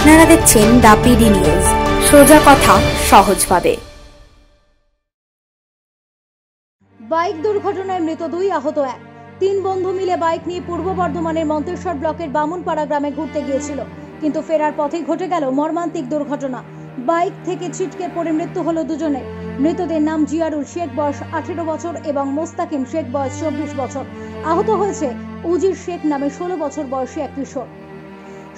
আপনারা দেখছেন the PD news, সোজা কথা সহজভাবে। বাইক দুর্ঘটনায় মৃত 2, আহত 1। 3 বন্ধু মিলে বাইক নিয়ে পূর্ব বর্ধমানের মন্তেশ্বর ব্লকের বামুনপাড়া গ্রামে ঘুরতে গিয়েছিল, কিন্তু ফেরার পথে ঘটে গেল মর্মান্তিক দুর্ঘটনা। বাইক থেকে ছিটকে পড়ে মৃত্যু হলো দুজনের। মৃতদের নাম জিয়ারুল শেখ, বয়স 18 বছর এবং মোস্তাকিম শেখ, বয়স 24 বছর। আহত হয়েছে উজির শেখ নামে 16 বছর বয়সী এক কিশোর।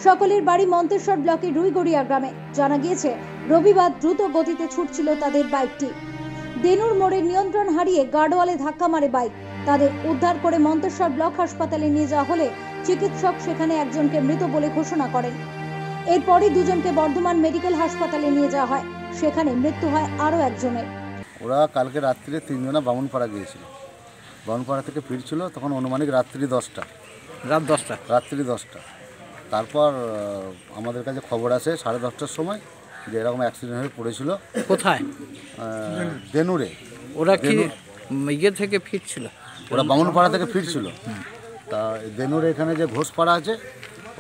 সকলের বাড়ি মন্তেশ্বর ব্লকের রুইগড়িয়া গ্রামে। জানা গিয়েছে, রবিবার দ্রুত গতিতে ছুটছিল তাদের বাইকটি। দেনুর মোড়ে নিয়ন্ত্রণ হারিয়ে গার্ডওয়ালে ধাক্কা মারে বাইক। তাদের উদ্ধার করে মন্তেশ্বর ব্লক হাসপাতালে নিয়ে যাওয়া হলে চিকিৎসক সেখানে একজনকে মৃত বলে ঘোষণা করেন। এরপরই দুজনকে বর্ধমান মেডিকেল হাসপাতালে নিয়ে যাওয়া হয়। সেখানে মৃত্যু হয় আরও একজনের। ওরা কালকে রাত্রিরে 3 জনা বামুনপাড়া গিয়েছিল। বামুনপাড়া থেকে ফিরছিল, তখন অনুমানিক রাত্রি 10টা। রাত্রি 10টা। তারপর আমাদের কাছে খবর আসে 10:30টার সময় যে এরকম অ্যাক্সিডেন্ট হয়ে পড়েছিল। কোথায়? দেনুরে। ওরা কি ইয়ে থেকে ফিরছিল? ওরা বামুনপাড়া থেকে ফিরছিল। তা দেনুরে এখানে যে ঘোষপাড়া আছে,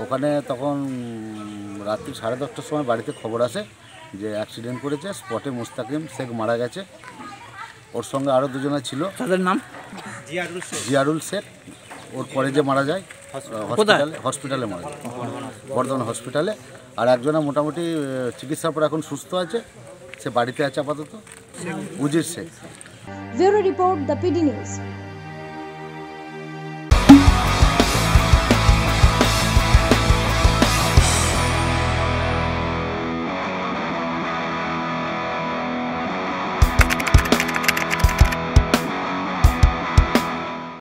ওখানে তখন রাত্রি 10:30টার সময় বাড়িতে খবর আসে যে অ্যাক্সিডেন্ট করেছে। স্পটে মোস্তাকিম শেখ মারা গেছে। ওর সঙ্গে আরও দুজনে ছিল। তাদের নাম? জিয়ারুল শেখ। ওর পরে যে মারা যায় হসপিটালে মারা যায়, বর্ধমান হসপিটালে। আর একজনা মোটামুটি চিকিৎসার পর এখন সুস্থ আছে, সে বাড়িতে আছে আপাতত, উজির Sheikh. Bureau report, the PD news.